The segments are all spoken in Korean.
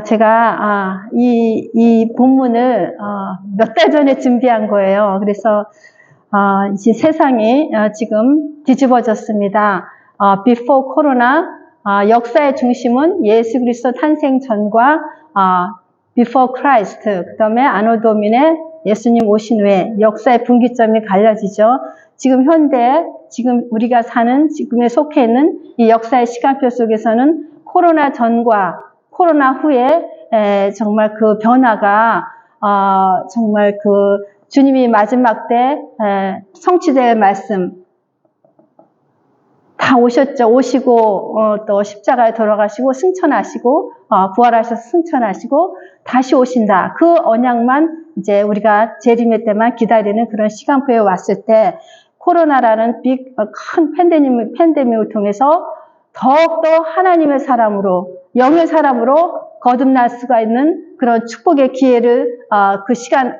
제가, 이 본문을, 몇 달 전에 준비한 거예요. 그래서, 이제 세상이, 지금 뒤집어졌습니다. Before Corona, 역사의 중심은 예수 그리스도 탄생 전과, Before Christ, 그 다음에 아노 도미네, 예수님 오신 후에 역사의 분기점이 갈라지죠. 지금 현대, 지금 우리가 사는, 지금에 속해 있는 이 역사의 시간표 속에서는 코로나 전과 코로나 후에 정말 그 변화가 정말 그 주님이 마지막 때 성취될 말씀 다 오셨죠. 오시고 또 십자가에 돌아가시고 승천하시고 부활하셔서 승천하시고 다시 오신다. 그 언약만 이제 우리가 재림의 때만 기다리는 그런 시간표에 왔을 때 코로나라는 큰 팬데믹을 통해서 더욱더 하나님의 사람으로 영의 사람으로 거듭날 수가 있는 그런 축복의 기회를 그 시간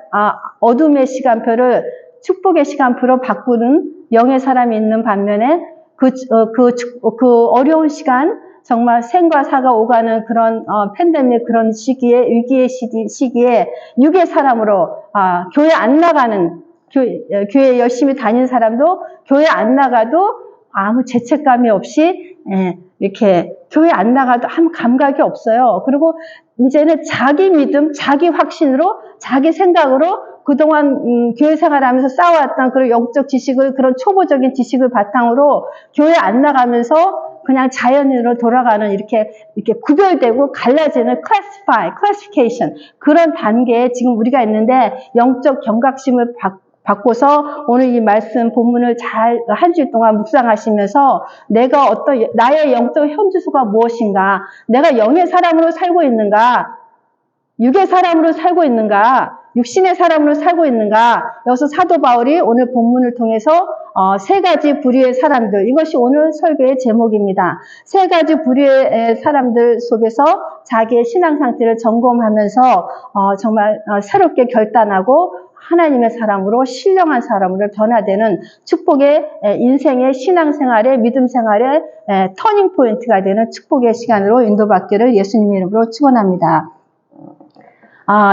어둠의 시간표를 축복의 시간표로 바꾸는 영의 사람이 있는 반면에 그 어려운 시간 정말 생과 사가 오가는 그런 팬데믹 그런 시기에 위기의 시기에 육의 사람으로 교회 안 나가는 교회 열심히 다니는 사람도 교회 안 나가도 아무 죄책감이 없이 이렇게 교회 안 나가도 아무 감각이 없어요. 그리고 이제는 자기 믿음, 자기 확신으로, 자기 생각으로 그동안 교회 생활하면서 쌓아왔던 그런 영적 지식을, 그런 초보적인 지식을 바탕으로 교회 안 나가면서 그냥 자연으로 돌아가는 이렇게 구별되고 갈라지는 classification 그런 단계에 지금 우리가 있는데 영적 경각심을 바꿔서 오늘 이 말씀 본문을 잘 한 주 동안 묵상하시면서 내가 나의 영적 현주소가 무엇인가, 내가 영의 사람으로 살고 있는가, 육의 사람으로 살고 있는가, 육신의 사람으로 살고 있는가. 여기서 사도 바울이 오늘 본문을 통해서 세 가지 부류의 사람들, 이것이 오늘 설교의 제목입니다. 세 가지 부류의 사람들 속에서 자기의 신앙 상태를 점검하면서 정말 새롭게 결단하고 하나님의 사람으로 신령한 사람으로 변화되는 축복의 인생의 신앙생활의 믿음 생활의 터닝 포인트가 되는 축복의 시간으로 인도받기를 예수님의 이름으로 축원합니다.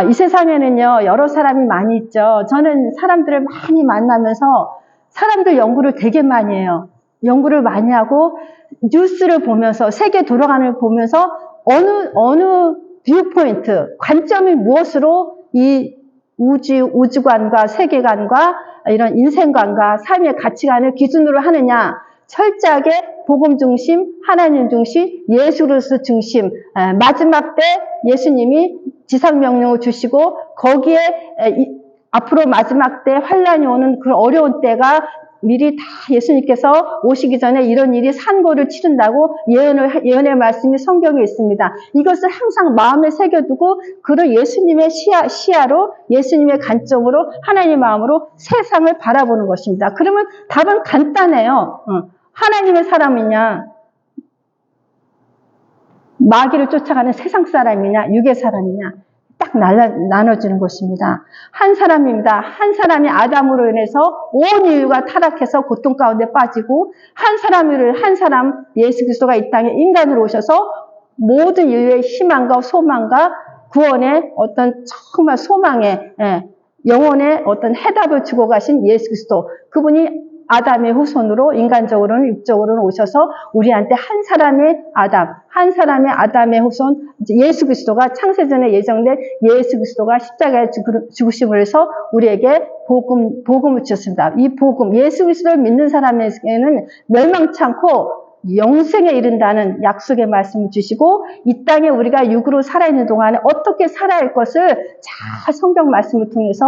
이 세상에는요 여러 사람이 많이 있죠. 저는 사람들을 많이 만나면서 사람들 연구를 되게 많이 해요. 연구를 많이 하고 뉴스를 보면서 세계 돌아가는 걸 보면서 어느 뷰포인트 관점이 무엇으로 이 우주관과 세계관과 이런 인생관과 삶의 가치관을 기준으로 하느냐, 철저하게 복음 중심, 하나님 중심, 예수 그리스도 중심, 마지막 때 예수님이 지상명령을 주시고 거기에 앞으로 마지막 때 환란이 오는 그 어려운 때가 미리 다 예수님께서 오시기 전에 이런 일이 산고를 치른다고 예언의 말씀이 성경에 있습니다. 이것을 항상 마음에 새겨두고 그런 예수님의 시야로 예수님의 관점으로 하나님의 마음으로 세상을 바라보는 것입니다. 그러면 답은 간단해요. 하나님의 사람이냐, 마귀를 쫓아가는 세상 사람이냐, 육의 사람이냐 딱 나눠지는 것입니다. 한 사람입니다. 한 사람이 아담으로 인해서 온 인류가 타락해서 고통 가운데 빠지고 한 사람 예수 그리스도가 이 땅에 인간으로 오셔서 모든 인류의 희망과 소망과 구원의 어떤 정말 소망의 영혼의 어떤 해답을 주고 가신 예수 그리스도, 그분이 아담의 후손으로 인간적으로는 육적으로는 오셔서 우리한테 한 사람의 아담의 후손 예수 그리스도가 창세전에 예정된 예수 그리스도가 십자가에 죽으심을 해서 우리에게 복음을 주셨습니다. 이 복음, 예수 그리스도를 믿는 사람에게는 멸망치 않고 영생에 이른다는 약속의 말씀을 주시고 이 땅에 우리가 육으로 살아있는 동안에 어떻게 살아야 할 것을 잘 성경 말씀을 통해서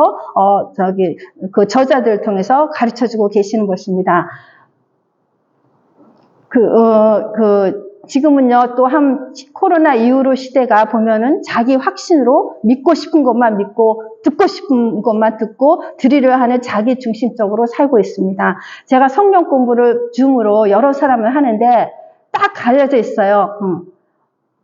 그 저자들을 통해서 가르쳐주고 계시는 것입니다. 지금은요, 또 코로나 이후로 시대가 보면은 자기 확신으로 믿고 싶은 것만 믿고, 듣고 싶은 것만 듣고, 드리려 하는 자기 중심적으로 살고 있습니다. 제가 성경 공부를 줌으로 여러 사람을 하는데, 딱 갈려져 있어요.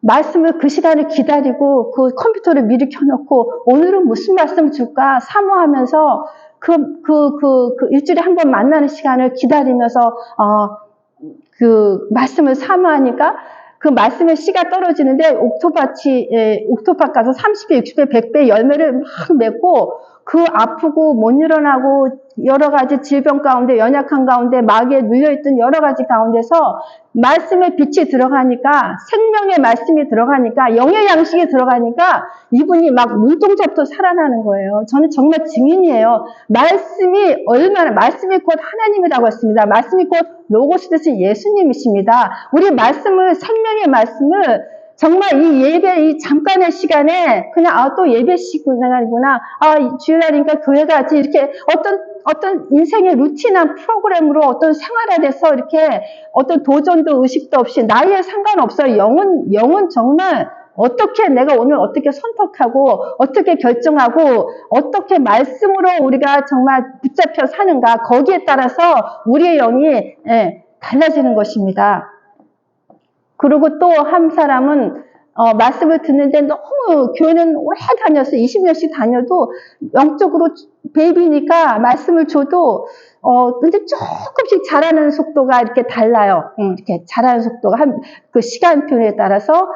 말씀을 그 시간을 기다리고, 그 컴퓨터를 미리 켜놓고, 오늘은 무슨 말씀 줄까 사모하면서, 일주일에 한 번 만나는 시간을 기다리면서, 그 말씀을 사모하니까 그 말씀의 씨가 떨어지는데 옥토밭 가서 30배, 60배, 100배 열매를 막 맺고 그 아프고 못 일어나고 여러 가지 질병 가운데 연약한 가운데 마귀에 눌려있던 여러 가지 가운데서 말씀의 빛이 들어가니까 생명의 말씀이 들어가니까 영의 양식이 들어가니까 이분이 막 눈동자부터 살아나는 거예요. 저는 정말 증인이에요. 말씀이 곧 하나님이라고 했습니다. 말씀이 곧 로고스 되신 예수님이십니다. 우리 말씀을 생명의 말씀을 정말 이 예배, 이 잠깐의 시간에 그냥 또 예배 시간이구나. 주일날이니까 교회 가지. 이렇게 어떤 인생의 루틴한 프로그램으로 어떤 생활화돼서 이렇게 어떤 도전도 의식도 없이 나이에 상관없어요. 영은 정말 어떻게 내가 오늘 어떻게 선택하고 어떻게 결정하고 어떻게 말씀으로 우리가 정말 붙잡혀 사는가 거기에 따라서 우리의 영이 달라지는 것입니다. 그리고 또 한 사람은 말씀을 듣는데 너무 교회는 오래 다녔어요. 20년씩 다녀도 영적으로 베이비니까 말씀을 줘도 근데 조금씩 자라는 속도가 이렇게 달라요. 이렇게 자라는 속도가 그 시간표에 따라서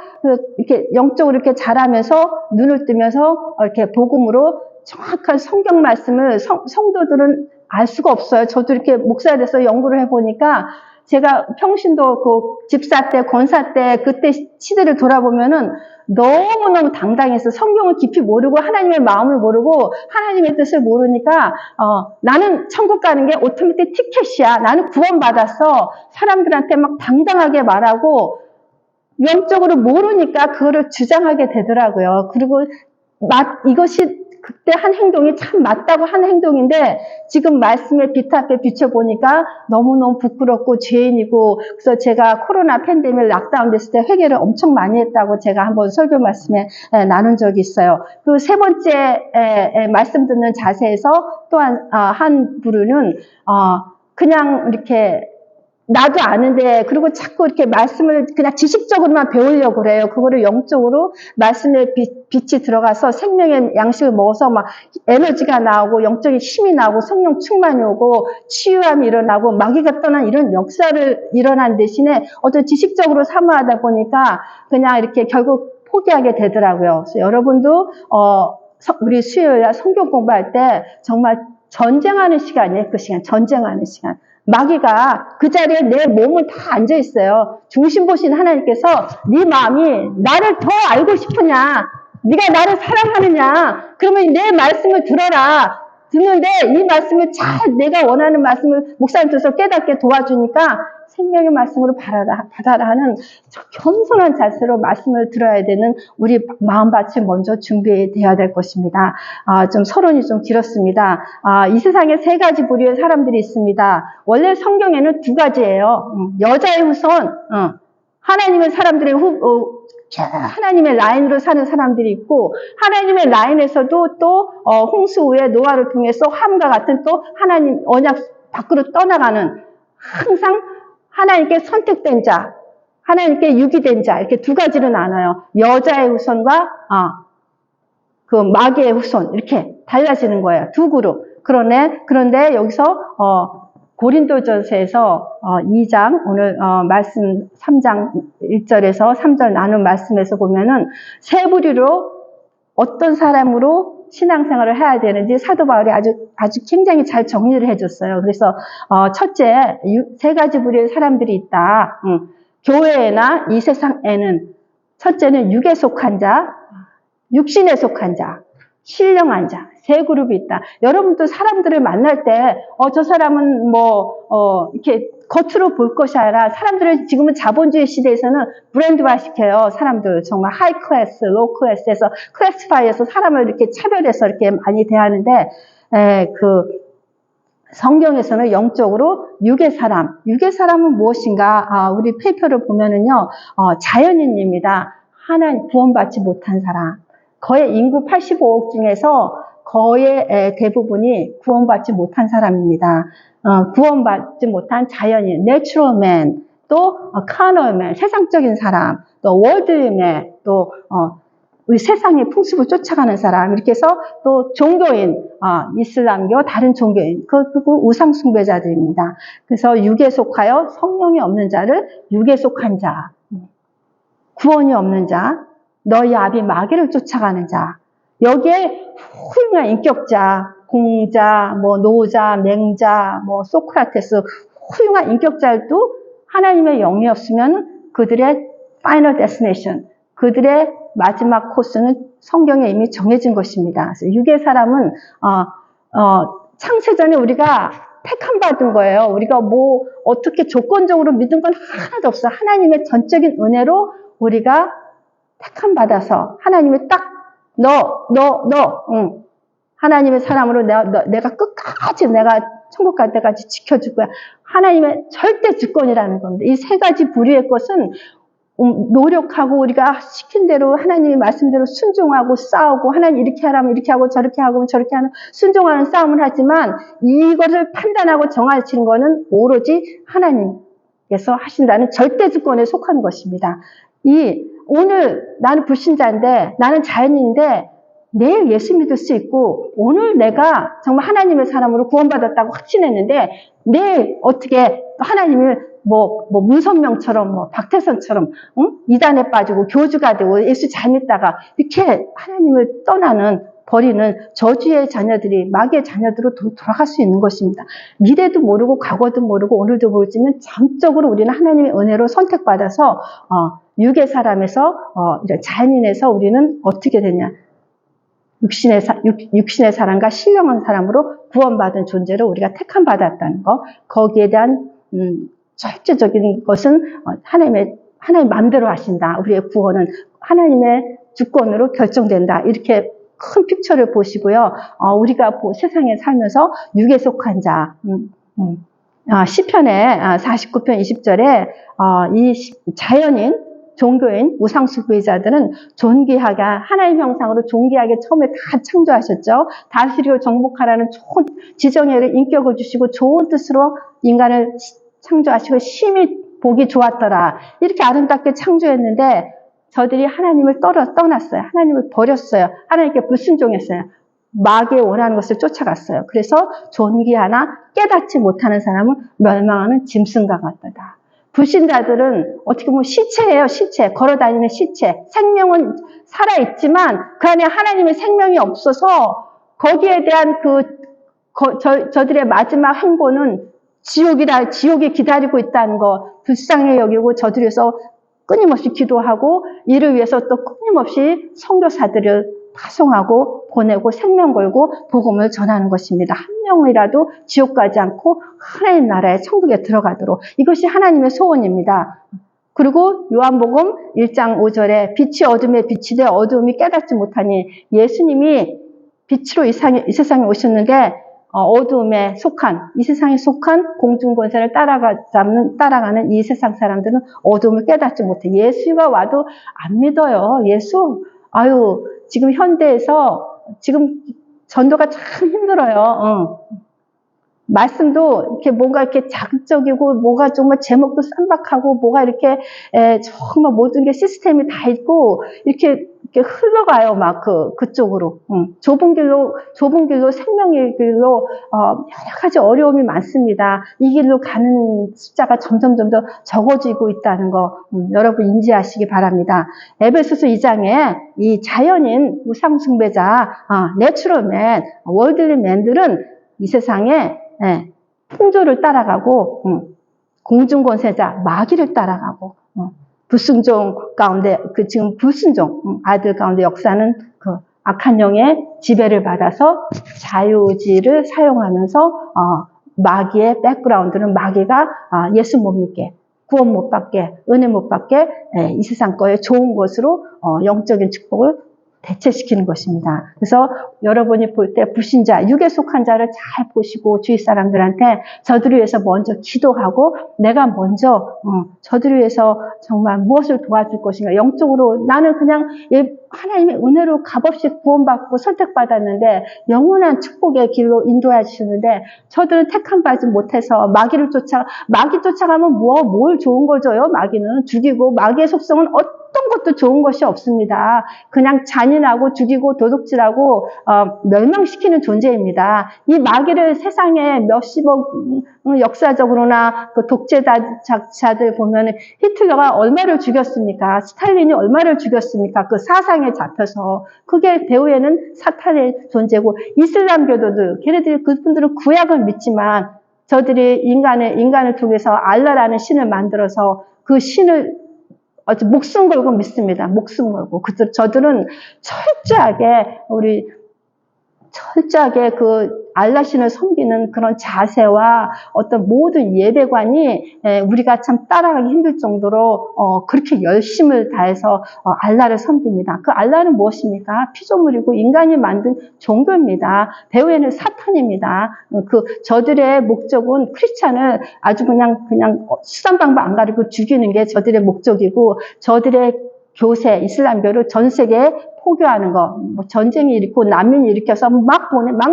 이렇게 영적으로 이렇게 자라면서 눈을 뜨면서 이렇게 복음으로 정확한 성경 말씀을 성도들은 알 수가 없어요. 저도 이렇게 목사가 돼서 연구를 해보니까 제가 평신도 그 집사 때, 권사 때, 그때 시대를 돌아보면은 너무너무 당당해서 성경을 깊이 모르고 하나님의 마음을 모르고 하나님의 뜻을 모르니까, 나는 천국 가는 게 오토매틱 티켓이야. 나는 구원받았어. 사람들한테 막 당당하게 말하고, 영적으로 모르니까 그거를 주장하게 되더라고요. 그리고 이것이 그때 한 행동이 참 맞다고 한 행동인데 지금 말씀의 빛 앞에 비춰보니까 너무너무 부끄럽고 죄인이고 그래서 제가 코로나 팬데믹 락다운 됐을 때 회개를 엄청 많이 했다고 제가 한번 설교 말씀에 나눈 적이 있어요. 그 세 번째 말씀 듣는 자세에서 또한 한 부류는 그냥 이렇게 나도 아는데 그리고 자꾸 이렇게 말씀을 그냥 지식적으로만 배우려고 그래요. 그거를 영적으로 말씀의 빛이 들어가서 생명의 양식을 먹어서 막 에너지가 나오고 영적인 힘이 나오고 성령 충만이 오고 치유함이 일어나고 마귀가 떠난 이런 역사를 일어난 대신에 어떤 지식적으로 사모하다 보니까 그냥 이렇게 결국 포기하게 되더라고요. 그래서 여러분도 우리 수요일날 성경 공부할 때 정말 전쟁하는 시간이에요. 그 시간 전쟁하는 시간. 마귀가 그 자리에 내 몸을 다 앉아 있어요. 중심 보신 하나님께서 네 마음이 나를 더 알고 싶으냐? 네가 나를 사랑하느냐? 그러면 내 말씀을 들어라. 듣는데 이 말씀을 잘 내가 원하는 말씀을 목사님 뜻을 깨닫게 도와주니까 생명의 말씀으로 받아라 하는 겸손한 자세로 말씀을 들어야 되는 우리 마음밭을 먼저 준비해야 될 것입니다. 좀 서론이 좀 길었습니다. 이 세상에 세 가지 부류의 사람들이 있습니다. 원래 성경에는 두 가지예요. 여자의 후손, 하나님의 사람들의 하나님의 라인으로 사는 사람들이 있고 하나님의 라인에서도 또 홍수 후에 노아를 통해서 함과 같은 또 하나님 언약 밖으로 떠나가는 항상 하나님께 선택된 자, 하나님께 유기된 자 이렇게 두 가지로 나눠요. 여자의 후손과 그 마귀의 후손 이렇게 달라지는 거예요. 두 그룹. 그런데 여기서 고린도전서에서 2장 오늘 말씀 3장 1절에서 3절 나눈 말씀에서 보면은 세 부류로 어떤 사람으로 신앙생활을 해야 되는지 사도 바울이 아주 굉장히 잘 정리를 해줬어요. 그래서 첫째 세 가지 부류의 사람들이 있다. 교회나 이 세상에는 첫째는 육에 속한 자, 육신에 속한 자, 신령한 자, 세 그룹이 있다. 여러분도 사람들을 만날 때, 저 사람은 이렇게 겉으로 볼 것이 아니라 사람들을 지금은 자본주의 시대에서는 브랜드화 시켜요. 사람들 정말 하이 클래스, 로우 클래스에서 클래스파이에서 사람을 이렇게 차별해서 이렇게 많이 대하는데, 그 성경에서는 영적으로 육의 사람은 무엇인가? 우리 페이퍼를 보면은요, 자연인입니다. 하나님 구원받지 못한 사람. 거의 인구 85억 중에서 거의 대부분이 구원받지 못한 사람입니다. 구원받지 못한 자연인, natural man, 또 carnal man, 세상적인 사람, 또 worldly man, 또 우리 세상의 풍습을 쫓아가는 사람, 이렇게 해서 또 종교인, 이슬람교, 다른 종교인, 그리고 우상숭배자들입니다. 그래서 육에 속하여 성령이 없는 자를 육에 속한 자. 구원이 없는 자, 너희 아비 마귀를 쫓아가는 자, 여기에 훌륭한 인격자, 공자, 뭐 노자, 맹자, 뭐 소크라테스, 훌륭한 인격자들도 하나님의 영이 없으면 그들의 파이널 데스티네이션, 그들의 마지막 코스는 성경에 이미 정해진 것입니다. 그래서 육의 사람은 창세전에 우리가 택함 받은 거예요. 우리가 뭐 어떻게 조건적으로 믿은 건 하나도 없어. 하나님의 전적인 은혜로 우리가 택함 받아서 하나님이 딱 하나님의 사람으로 내가 끝까지 내가 천국 갈 때까지 지켜줄 거야. 하나님의 절대 주권이라는 겁니다. 이 세 가지 부류의 것은 노력하고 우리가 시킨 대로 하나님의 말씀대로 순종하고 싸우고 하나님 이렇게 하라면 이렇게 하고 저렇게 하고 저렇게 하는 순종하는 싸움을 하지만 이것을 판단하고 정하시는 것은 오로지 하나님께서 하신다는 절대 주권에 속한 것입니다. 오늘 나는 불신자인데 나는 자연인데 내일 예수 믿을 수 있고 오늘 내가 정말 하나님의 사람으로 구원받았다고 확신했는데 내일 어떻게 하나님을 문선명처럼 박태선처럼 이단에 빠지고 교주가 되고 예수 잘 믿다가 이렇게 하나님을 버리는 저주의 자녀들이 마귀의 자녀들로 돌아갈 수 있는 것입니다. 미래도 모르고 과거도 모르고 오늘도 모르지만 전적으로 우리는 하나님의 은혜로 선택받아서 육의 사람에서 자연인에서 우리는 어떻게 되냐? 육신의 사람과 신령한 사람으로 구원받은 존재로 우리가 택함 받았다는 거, 거기에 대한 절대적인 것은 하나님 마음대로 하신다. 우리의 구원은 하나님의 주권으로 결정된다. 이렇게 큰 픽처를 보시고요. 우리가 세상에 살면서 육에 속한 자, 시편의 49편 20절에 이 자연인, 종교인, 우상숭배자들은 존귀하게 하나님 형상으로 존귀하게 처음에 다 창조하셨죠. 다스리고 정복하라는 좋은 지정의를 인격을 주시고 좋은 뜻으로 인간을 창조하시고 심히 보기 좋았더라. 이렇게 아름답게 창조했는데 저들이 하나님을 떠났어요. 하나님을 버렸어요. 하나님께 불순종했어요. 마귀의 원하는 것을 쫓아갔어요. 그래서 존귀하나 깨닫지 못하는 사람은 멸망하는 짐승과 같다. 불신자들은 어떻게 보면 시체예요. 시체. 걸어다니는 시체. 생명은 살아있지만 그 안에 하나님의 생명이 없어서 거기에 대한 저들의 마지막 행보는 지옥이 기다리고 있다는 거 불쌍히 여기고 저들에서 끊임없이 기도하고 이를 위해서 또 끊임없이 선교사들을 파송하고 보내고 생명 걸고 복음을 전하는 것입니다. 한 명이라도 지옥 가지 않고 하나님 나라의 천국에 들어가도록 이것이 하나님의 소원입니다. 그리고 요한복음 1장 5절에 빛이 어둠에 빛이 되 어두움이 깨닫지 못하니 예수님이 빛으로 이 세상에 오셨는데 어두움에 속한 이 세상에 속한 공중권세를 따라가는 이 세상 사람들은 어두움을 깨닫지 못해. 예수가 와도 안 믿어요. 지금 현대에서 지금 전도가 참 힘들어요. 말씀도 이렇게 뭔가 이렇게 자극적이고 뭐가 정말 제목도 쌈박하고 뭐가 이렇게 정말 모든 게 시스템이 다 있고 이렇게 흘러가요. 막 그쪽으로. 좁은 길로 생명의 길로 여러 가지 어려움이 많습니다. 이 길로 가는 숫자가 점점 더 적어지고 있다는 거 여러분 인지하시기 바랍니다. 에베소서 2장에 이 자연인 우상숭배자 내추럴맨, 월드리맨들은 이 세상에 풍조를 따라가고 공중권세자 마귀를 따라가고 불순종 가운데 지금 불순종 아들 가운데 역사는 악한 영의 지배를 받아서 자유의지를 사용하면서 마귀의 백그라운드는 마귀가 예수 못 믿게 구원 못 받게 은혜 못 받게 이 세상 거에 좋은 것으로 영적인 축복을 대체시키는 것입니다. 그래서 여러분이 볼 때 불신자, 육에 속한 자를 잘 보시고 주위 사람들한테 저들을 위해서 먼저 기도하고 내가 먼저 저들을 위해서 정말 무엇을 도와줄 것인가. 영적으로 나는 그냥 하나님의 은혜로 값없이 구원받고 선택받았는데 영원한 축복의 길로 인도해 주시는데 저들은 택함 받지 못해서 마귀 쫓아가면 뭘 좋은 걸 줘요? 마귀는 죽이고 마귀의 속성은 어떤 것도 좋은 것이 없습니다. 그냥 잔인하고 죽이고 도둑질하고 멸망시키는 존재입니다. 이 마귀를 세상에 몇십억 역사적으로나 그 독재자들 보면은 히틀러가 얼마를 죽였습니까? 스탈린이 얼마를 죽였습니까? 그 사상에 잡혀서. 그게 배후에는 사탄의 존재고, 이슬람교도들, 걔네들이 그분들은 구약을 믿지만, 저들이 인간을 통해서 알라라는 신을 만들어서 그 신을 아주 목숨 걸고 믿습니다. 목숨 걸고. 저들은 철저하게 그 알라신을 섬기는 그런 자세와 어떤 모든 예배관이 우리가 참 따라가기 힘들 정도로 그렇게 열심을 다해서 알라를 섬깁니다. 그 알라는 무엇입니까? 피조물이고 인간이 만든 종교입니다. 배후에는 사탄입니다. 저들의 목적은 크리스찬을 아주 그냥 수단방법 안 가리고 죽이는 게 저들의 목적이고, 저들의 교세, 이슬람교를 전 세계에 포교하는 거, 뭐 전쟁이 일으키고 난민이 일으켜서 막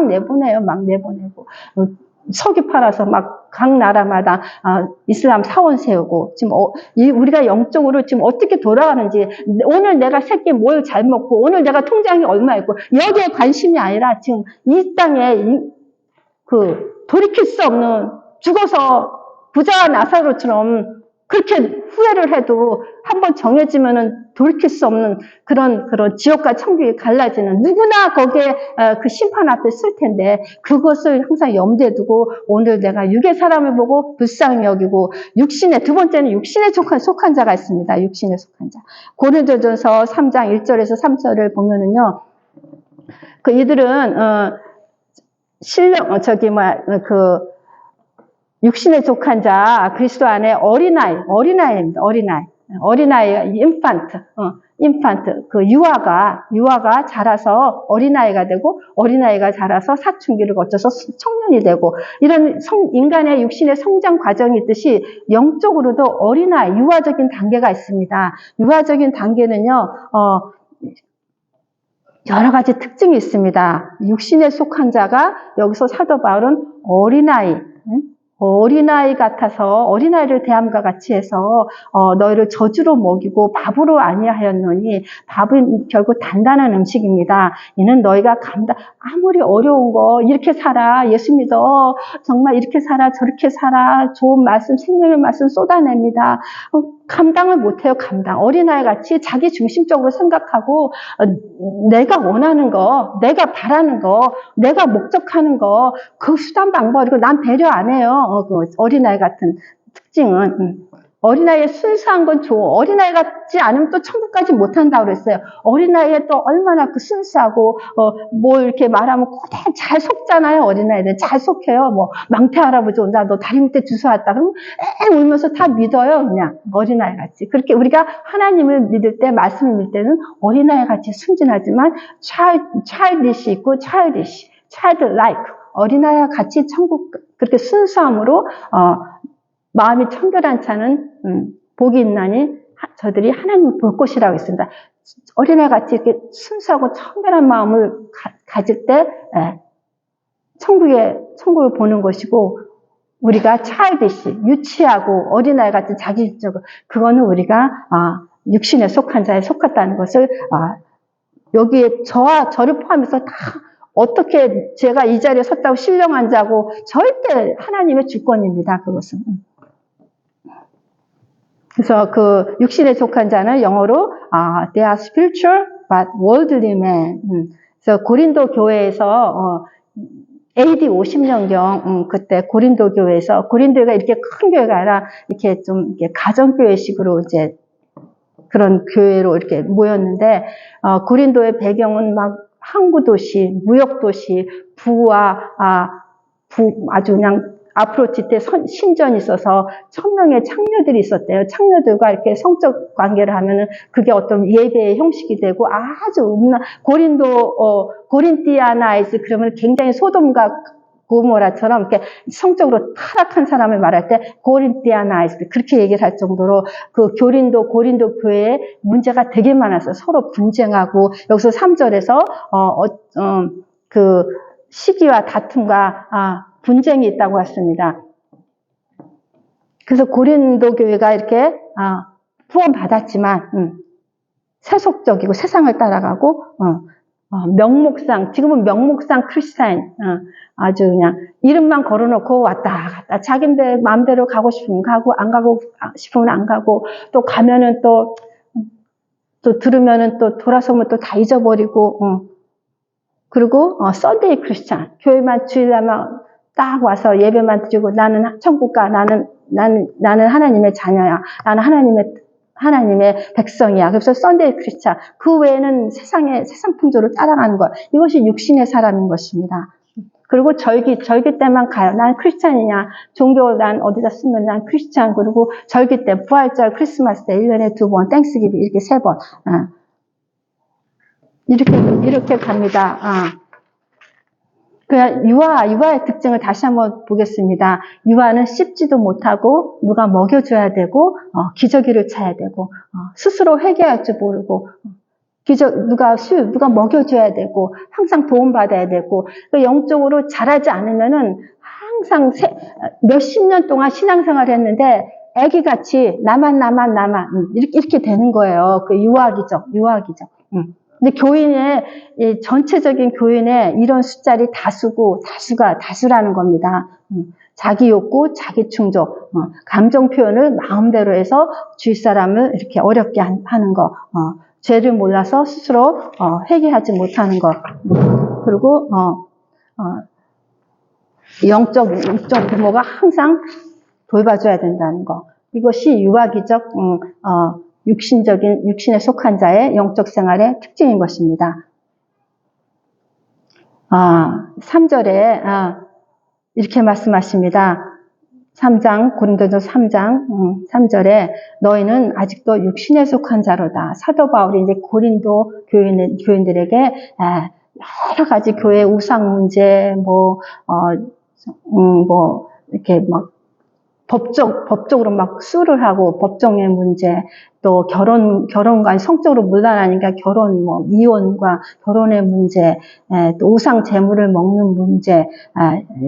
내보내요. 막 내보내고. 석유 팔아서 막 각 나라마다 이슬람 사원 세우고, 지금 우리가 영적으로 지금 어떻게 돌아가는지, 오늘 내가 새끼 뭘 잘 먹고, 오늘 내가 통장이 얼마 있고, 여기에 관심이 아니라 지금 이 땅에 돌이킬 수 없는, 죽어서 부자와 나사로처럼 그렇게 후회를 해도 한번 정해지면은 돌이킬 수 없는 그런 지옥과 천국이 갈라지는, 누구나 거기에 그 심판 앞에 쓸 텐데, 그것을 항상 염두에 두고 오늘 내가 육의 사람을 보고 불쌍히 여기고, 두 번째는 육신에 속한 자가 있습니다. 육신에 속한 자. 고린도전서 3장 1절에서 3절을 보면은요, 이들은 육신에 속한 자, 그리스도 안에 어린아이입니다. 어린아이, 인판트, 유아가 자라서 어린아이가 되고, 어린아이가 자라서 사춘기를 거쳐서 청년이 되고, 이런 인간의 육신의 성장 과정이 있듯이 영적으로도 어린아이, 유아적인 단계가 있습니다. 유아적인 단계는요, 여러 가지 특징이 있습니다. 육신에 속한 자가, 여기서 사도 바울은 어린아이 같아서, 어린아이를 대함과 같이 해서 너희를 저주로 먹이고 밥으로 아니하였노니, 밥은 결국 단단한 음식입니다. 이는 너희가 아무리 어려운 거, 이렇게 살아, 예수 믿어, 정말 이렇게 살아, 저렇게 살아, 좋은 말씀, 생명의 말씀 쏟아냅니다. 감당을 못해요. 어린아이 같이 자기 중심적으로 생각하고, 내가 원하는 거, 내가 바라는 거, 내가 목적하는 거, 그 수단 방법이고 난 배려 안 해요. 어린아이 같은 특징은. 어린아이의 순수한 건 좋아. 어린아이 같지 않으면 또 천국까지 못한다고 그랬어요. 어린아이에 또 얼마나 순수하고, 뭐 이렇게 말하면 그대로 잘 속잖아요. 어린아이들 잘 속해요. 뭐, 망태 할아버지 온다. 너 다리 밑에 주워 왔다. 그러면 울면서 다 믿어요. 그냥 어린아이 같이. 그렇게 우리가 하나님을 믿을 때, 말씀을 믿을 때는 어린아이 같이 순진하지만 childish 있고 childlike. 어린아이와 같이 그렇게 순수함으로, 마음이 청결한 자는 복이 있나니 저들이 하나님을 볼 것이라고 했습니다. 어린아이 같이 이렇게 순수하고 청결한 마음을 가질 때 천국을 보는 것이고, 우리가 childish, 유치하고 어린아이 같은 자기적으로, 그거는 우리가 육신에 속한 자에 속했다는 것을, 여기에 저를 포함해서 다 어떻게 제가 이 자리에 섰다고 신령한 자고, 절대 하나님의 주권입니다. 그것은. 그래서 그 육신에 속한 자는 영어로 they are spiritual but worldly men. 그래서 고린도 교회에서 AD 50년경 그때 고린도 교회에서, 고린도가 이렇게 큰 교회가 아니라 이렇게 좀 이렇게 가정교회식으로 이제 그런 교회로 이렇게 모였는데, 고린도의 배경은 막 항구도시, 무역도시, 아주 그냥 아프로치 때 신전이 있어서 1000명의 창녀들이 있었대요. 창녀들과 이렇게 성적 관계를 하면은 그게 어떤 예배의 형식이 되고, 아주 고린티아나이즈, 그러면 굉장히 소돔과 고모라처럼 이렇게 성적으로 타락한 사람을 말할 때 고린티아나이즈, 그렇게 얘기를 할 정도로 그 고린도 교회에 문제가 되게 많았어요. 서로 분쟁하고, 여기서 3절에서 그 시기와 다툼과 분쟁이 있다고 했습니다. 그래서 고린도 교회가 이렇게 구원 받았지만 세속적이고 세상을 따라가고 명목상, 지금은 명목상 크리스찬, 아주 그냥 이름만 걸어놓고 왔다 갔다 자기들 마음대로 가고 싶으면 가고 안 가고 싶으면 안 가고 또 가면은 또 들으면은 또 돌아서면 또 다 잊어버리고 그리고 썬데이 크리스찬, 교회만 주일날만 딱 와서 예배만 드리고 나는 천국 가, 나는 하나님의 자녀야, 나는 하나님의 백성이야. 그래서 썬데이 크리스찬, 그 외에는 세상 풍조를 따라가는 것, 이것이 육신의 사람인 것입니다. 그리고 절기 때만 가요. 난 크리스찬이냐, 종교 난 어디다 쓰면 난 크리스찬. 그리고 절기 때, 부활절, 크리스마스 때 1년에 2번, 땡스기빙 이렇게 3번. 이렇게 갑니다. 그냥 유아의 특징을 다시 한번 보겠습니다. 유아는 씹지도 못하고 누가 먹여줘야 되고 기저귀를 차야 되고 스스로 회개할 줄 모르고 누가 먹여줘야 되고 항상 도움받아야 되고 영적으로 자라지 않으면은 항상 몇십 년 동안 신앙생활을 했는데 애기같이 나만 이렇게 되는 거예요. 그 유아기적. 근데 전체적인 교인의 이런 숫자리 다수라는 겁니다. 자기 욕구, 자기 충족, 감정 표현을 마음대로 해서 주위 사람을 이렇게 어렵게 하는 거, 죄를 몰라서 스스로 회개하지 못하는 것, 그리고 영적 부모가 항상 돌봐줘야 된다는 거. 이것이 유아기적 육신에 속한 자의 영적 생활의 특징인 것입니다. 3절에 이렇게 말씀하십니다. 3장, 고린도전서 3장 3절에 너희는 아직도 육신에 속한 자로다. 사도 바울이 이제 고린도 교인들에게 여러 가지 교회 우상 문제, 이렇게 막 법적으로 막 수를 하고 법정의 문제, 또 결혼과 성적으로 문란하니까 이혼과 결혼의 문제, 또 우상 재물을 먹는 문제,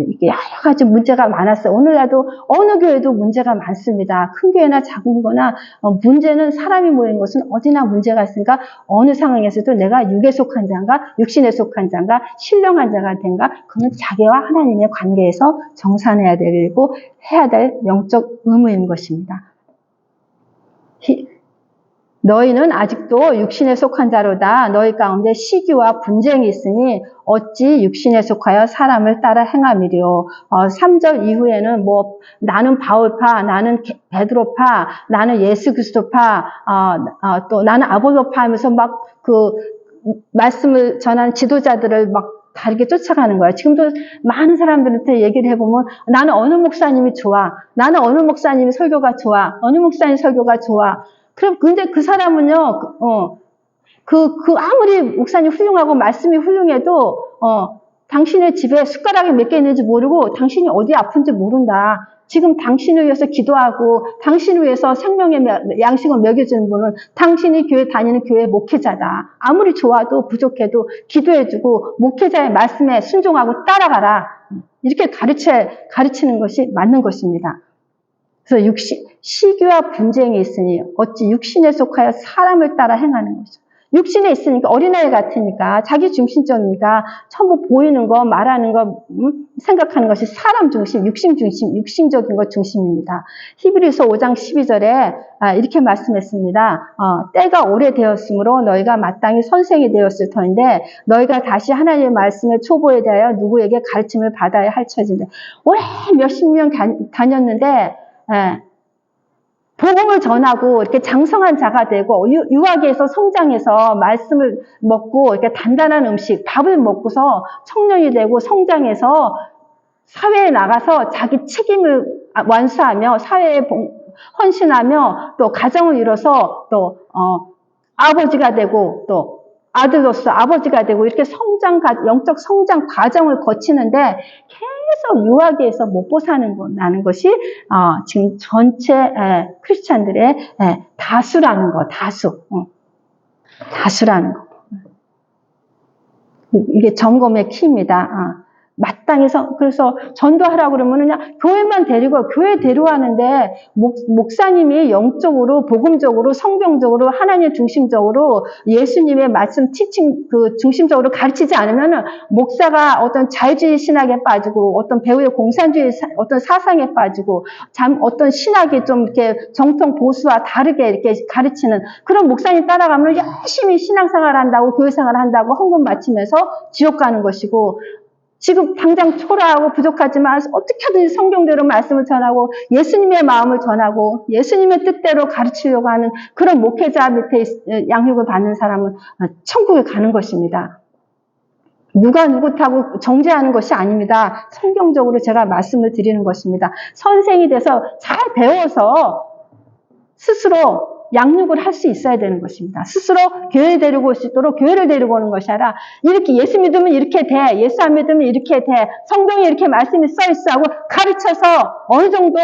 이게 여러 가지 문제가 많았어요. 오늘날도 어느 교회도 문제가 많습니다. 큰 교회나 작은 거나 문제는 사람이 모인 것은 어디나 문제가 있으니까 어느 상황에서도 내가 육에 속한 자인가, 육신에 속한 자인가, 신령한 자가 된가, 그건 자기와 하나님의 관계에서 정산해야 되고 해야 될 영적 의무인 것입니다. 너희는 아직도 육신에 속한 자로다. 너희 가운데 시기와 분쟁이 있으니 어찌 육신에 속하여 사람을 따라 행함이리요. 3절 이후에는 나는 바울파, 나는 베드로파, 나는 예수 그리스도파, 또 나는 아볼로파 하면서 막 그 말씀을 전하는 지도자들을 막 다르게 쫓아가는 거예요. 지금도 많은 사람들한테 얘기를 해보면 나는 어느 목사님이 좋아. 나는 어느 목사님이 설교가 좋아. 어느 목사님 설교가 좋아. 근데 그 사람은요, 아무리 목사님 훌륭하고 말씀이 훌륭해도, 당신의 집에 숟가락이 몇 개 있는지 모르고 당신이 어디 아픈지 모른다. 지금 당신을 위해서 기도하고 당신을 위해서 생명의 양식을 먹여주는 분은 당신이 교회 다니는 교회 목회자다. 아무리 좋아도 부족해도 기도해주고 목회자의 말씀에 순종하고 따라가라. 이렇게 가르치는 것이 맞는 것입니다. 그래서 시기와 분쟁이 있으니 어찌 육신에 속하여 사람을 따라 행하는 것이죠. 육신에 있으니까 어린아이 같으니까 자기 중심적이니까 전부 보이는 거 말하는 거 생각하는 것이 사람 중심, 육신적인 것 중심입니다. 히브리서 5장 12절에 이렇게 말씀했습니다. 때가 오래되었으므로 너희가 마땅히 선생이 되었을 터인데 너희가 다시 하나님의 말씀의 초보에 대하여 누구에게 가르침을 받아야 할 처지인데 오래 몇십 년 다녔는데 복음을 전하고 이렇게 장성한 자가 되고 유아기에서 성장해서 말씀을 먹고 이렇게 단단한 음식, 밥을 먹고서 청년이 되고 성장해서 사회에 나가서 자기 책임을 완수하며 사회에 헌신하며 또 가정을 이뤄서 또 아버지가 되고 또 아들로서 아버지가 되고 이렇게 영적 성장 과정을 거치는데 계속 유아기에서 못 벗어나는 것이 지금 전체 크리스찬들의 다수라는 거, 다수라는 거. 이게 점검의 키입니다. 마땅히 그래서 전도하라고 그러면 그냥 교회만 데리고, 교회 데려가는데, 목사님이 영적으로, 복음적으로, 성경적으로, 하나님 중심적으로, 예수님의 말씀, 티칭, 중심적으로 가르치지 않으면은, 목사가 어떤 자유주의 신학에 빠지고, 어떤 배우의 공산주의, 어떤 사상에 빠지고, 어떤 신학이 좀 이렇게 정통 보수와 다르게 이렇게 가르치는 그런 목사님 따라가면 열심히 신앙생활 한다고, 교회생활 한다고, 헌금 바치면서 지옥 가는 것이고, 지금 당장 초라하고 부족하지만 어떻게 하든지 성경대로 말씀을 전하고 예수님의 마음을 전하고 예수님의 뜻대로 가르치려고 하는 그런 목회자 밑에 양육을 받는 사람은 천국에 가는 것입니다. 누가 누구 타고 정죄하는 것이 아닙니다. 성경적으로 제가 말씀을 드리는 것입니다. 선생이 돼서 잘 배워서 스스로 양육을 할 수 있어야 되는 것입니다. 스스로 교회에 데리고 올 수 있도록 교회를 데리고 오는 것이 아니라 이렇게 예수 믿으면 이렇게 돼, 예수 안 믿으면 이렇게 돼, 성경에 이렇게 말씀이 써 있어 하고 가르쳐서 어느 정도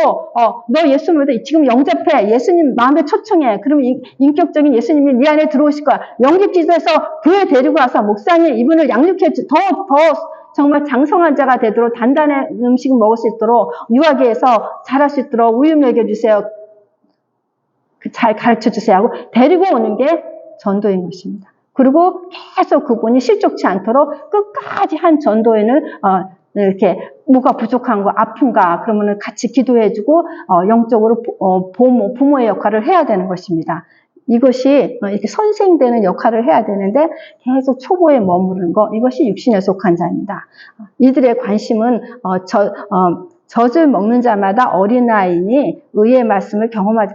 너 예수 믿어 지금 영접해, 예수님 마음에 초청해, 그러면 인격적인 예수님이 네 안에 들어오실 거야. 영접 기도해서 교회 데리고 와서 목사님 이분을 양육해 더 정말 장성한 자가 되도록 단단한 음식을 먹을 수 있도록 유아기에서 자랄 수 있도록 우유 먹여주세요. 잘 가르쳐주세요 하고 데리고 오는 게 전도인 것입니다. 그리고 계속 그분이 실족치 않도록 끝까지 한 전도인을 이렇게 뭐가 부족한 거, 아픈가 그러면 같이 기도해주고 영적으로 부모의 역할을 해야 되는 것입니다. 이것이 이렇게 선생되는 역할을 해야 되는데 계속 초보에 머무르는 거, 이것이 육신에 속한 자입니다. 이들의 관심은 젖을 먹는 자마다 어린아이니 의의 말씀을 경험하지,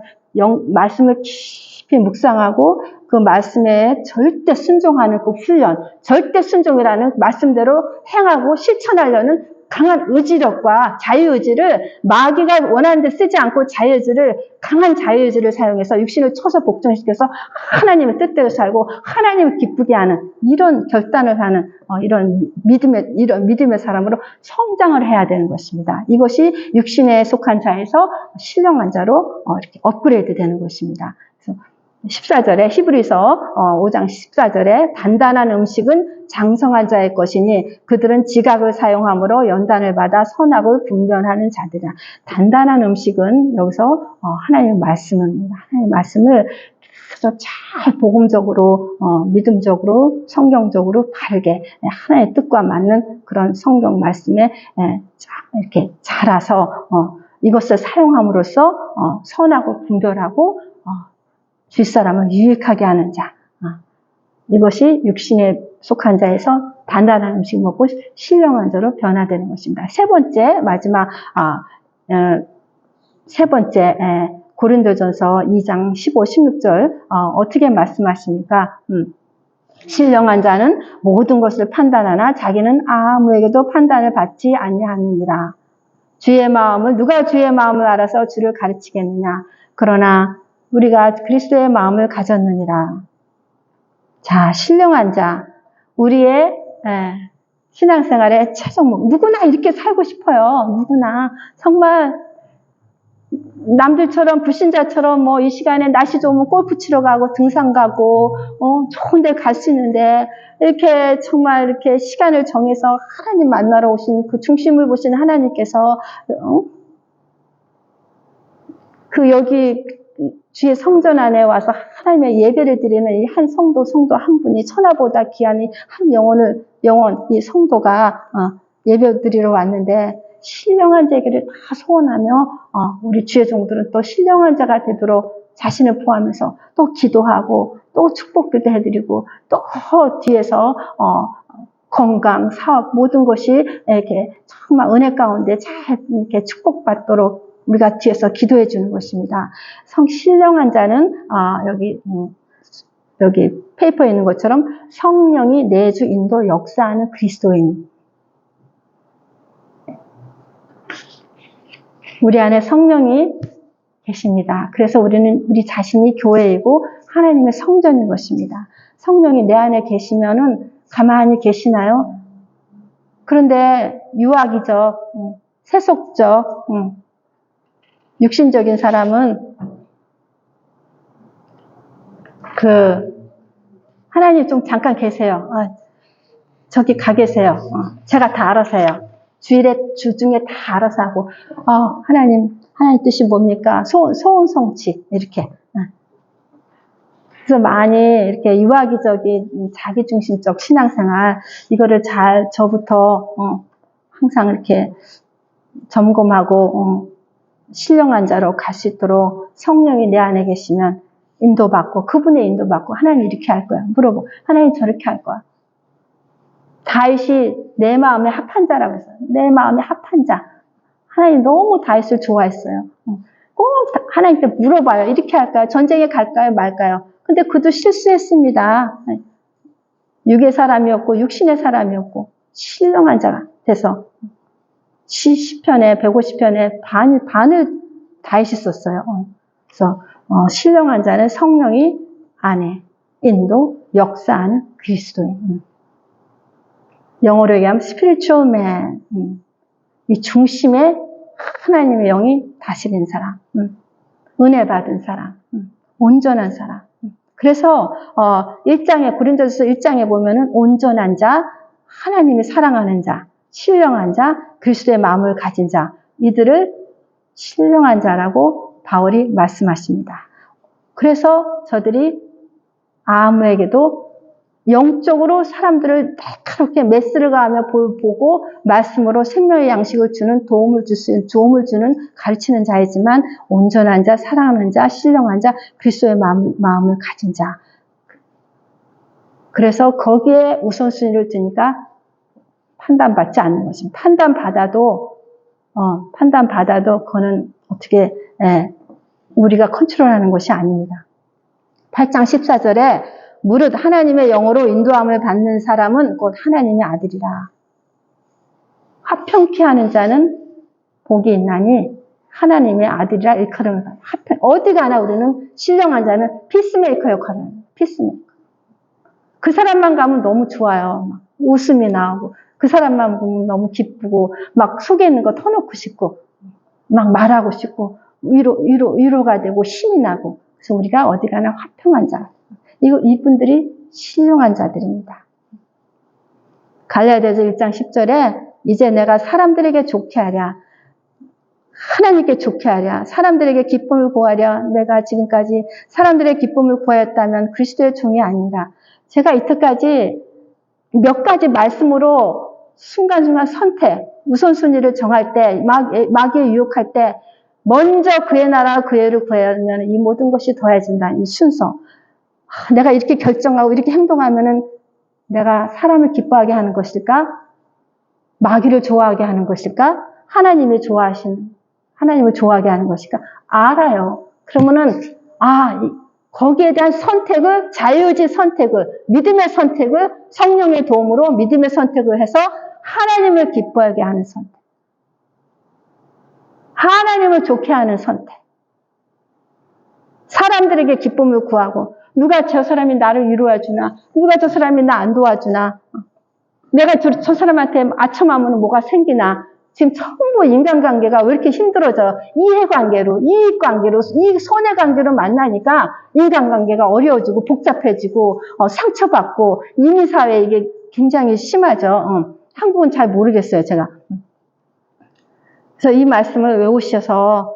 말씀을 깊이 묵상하고 그 말씀에 절대 순종하는 그 훈련, 절대 순종이라는 말씀대로 행하고 실천하려는 강한 의지력과 자유의지를 마귀가 원하는 데 쓰지 않고 강한 자유의지를 사용해서 육신을 쳐서 복종시켜서 하나님의 뜻대로 살고 하나님을 기쁘게 하는 이런 결단을 하는 이런 믿음의 사람으로 성장을 해야 되는 것입니다. 이것이 육신에 속한 자에서 신령한 자로 이렇게 업그레이드 되는 것입니다. 그래서 14절에 히브리서 5장 14절에 단단한 음식은 장성한 자의 것이니 그들은 지각을 사용함으로 연단을 받아 선악을 분별하는 자들이라. 단단한 음식은 여기서 하나님의 말씀입니다. 하나님의 말씀을 그래서 잘 복음적으로 믿음적으로 성경적으로 바르게 하나님의 뜻과 맞는 그런 성경 말씀에 이렇게 자라서 이것을 사용함으로써 선악을 분별하고 뒷사람을 유익하게 하는 자. 이것이 육신에 속한 자에서 단단한 음식 먹고 신령한 자로 변화되는 것입니다. 세 번째, 마지막, 세 번째, 고린도전서 2장 15, 16절, 어떻게 말씀하십니까? 신령한 자는 모든 것을 판단하나 자기는 아무에게도 판단을 받지 아니하느니라. 누가 주의 마음을 알아서 주를 가르치겠느냐? 그러나 우리가 그리스도의 마음을 가졌느니라. 자, 신령한 자, 우리의 신앙생활의 최종 누구나 이렇게 살고 싶어요. 누구나 정말 남들처럼 불신자처럼 이 시간에 날씨 좋으면 골프 치러 가고 등산 가고 좋은 데 갈 수 있는데 이렇게 정말 이렇게 시간을 정해서 하나님 만나러 오신 그 중심을 보신 하나님께서 여기 주의 성전 안에 와서 하나님의 예배를 드리는 이 한 성도 한 분이 천하보다 귀한 한 이 성도가 예배 드리러 왔는데 신령한 자에게를 다 소원하며 우리 주의 종들은 또 신령한 자가 되도록 자신을 포함해서 또 기도하고 또 축복기도 해드리고 또 뒤에서 건강, 사업 모든 것이 이렇게 정말 은혜 가운데 잘 이렇게 축복받도록 우리가 뒤에서 기도해 주는 것입니다. 신령한 자는 여기 페이퍼에 있는 것처럼 성령이 내주 인도 역사하는 그리스도인. 우리 안에 성령이 계십니다. 그래서 우리 자신이 교회이고 하나님의 성전인 것입니다. 성령이 내 안에 계시면은 가만히 계시나요? 그런데 유악이죠. 세속적. 육신적인 사람은 하나님 좀 잠깐 계세요. 저기 가 계세요. 제가 다 알아서 해요. 주일에 주중에 다 알아서 하고 하나님 뜻이 뭡니까? 소원성취 이렇게. 그래서 많이 이렇게 유아기적인 자기중심적 신앙생활 이거를 잘 저부터 항상 이렇게 점검하고 신령한 자로 갈 수 있도록 성령이 내 안에 계시면 인도받고 그분의 인도받고 하나님 이렇게 할 거야. 물어보고 하나님 저렇게 할 거야. 다윗이 내 마음에 합한 자라고 했어요. 내 마음에 합한 자. 하나님 너무 다윗을 좋아했어요. 꼭 하나님께 물어봐요. 이렇게 할까요? 전쟁에 갈까요? 말까요? 근데 그도 실수했습니다. 육의 사람이었고 육신의 사람이었고 신령한 자가 돼서 시편에 150편에 반을 다윗이 썼어요. 그래서 신령한 자는 성령이 안에 인도 역사하는 그리스도인. 영어로 얘기하면 spiritual man. 이 중심에 하나님의 영이 다스리는 사람. 은혜 받은 사람. 온전한 사람. 그래서 고린도전서 1장에 보면은 온전한 자, 하나님이 사랑하는 자, 신령한 자, 그리스도의 마음을 가진 자, 이들을 신령한 자라고 바울이 말씀하십니다. 그래서 저들이 아무에게도 영적으로 사람들을 날카롭게 메스를 가하며 보고 말씀으로 생명의 양식을 주는 도움을 주는 가르치는 자이지만 온전한 자, 사랑하는 자, 신령한 자, 그리스도의 마음을 가진 자. 그래서 거기에 우선순위를 두니까 판단받지 않는 것입니다. 판단받아도 그거는 어떻게 우리가 컨트롤하는 것이 아닙니다. 8장 14절에 무릇 하나님의 영으로 인도함을 받는 사람은 곧 하나님의 아들이라. 화평케 하는 자는 복이 있나니 하나님의 아들이라 일컬음을 받아. 어디 가나 우리는 신령한 자는 피스메이커 역할을 합니다. 피스메이커. 그 사람만 가면 너무 좋아요. 막 웃음이 나오고 그 사람만 보면 너무 기쁘고 막 속에 있는 거 터놓고 싶고 막 말하고 싶고 위로가 되고 힘이 나고. 그래서 우리가 어디 가나 화평한 자. 이분들이 신령한 자들입니다. 갈라디아서 1장 10절에 이제 내가 사람들에게 좋게 하랴. 하나님께 좋게 하랴. 사람들에게 기쁨을 구하랴. 내가 지금까지 사람들의 기쁨을 구하였다면 그리스도의 종이 아니라. 제가 이때까지 몇 가지 말씀으로 순간순간 선택, 우선순위를 정할 때, 마귀에 유혹할 때 먼저 그의 나라와 그의 의를 구하면 이 모든 것이 더해진다. 이 순서. 내가 이렇게 결정하고 이렇게 행동하면은 내가 사람을 기뻐하게 하는 것일까? 마귀를 좋아하게 하는 것일까? 하나님을 좋아하게 하는 것일까? 알아요. 그러면은 거기에 대한 선택을, 자유의지 선택을, 믿음의 선택을 성령의 도움으로 믿음의 선택을 해서 하나님을 기뻐하게 하는 선택. 하나님을 좋게 하는 선택. 사람들에게 기쁨을 구하고 누가 저 사람이 나를 위로해 주나? 누가 저 사람이 나 안 도와주나? 내가 저 사람한테 아첨하면 뭐가 생기나? 지금 전부 인간관계가 왜 이렇게 힘들어져? 이해관계로, 이익관계로, 손해관계로 만나니까 인간관계가 어려워지고 복잡해지고 상처받고 이민사회 이게 굉장히 심하죠. 한국은 잘 모르겠어요, 제가. 그래서 이 말씀을 외우셔서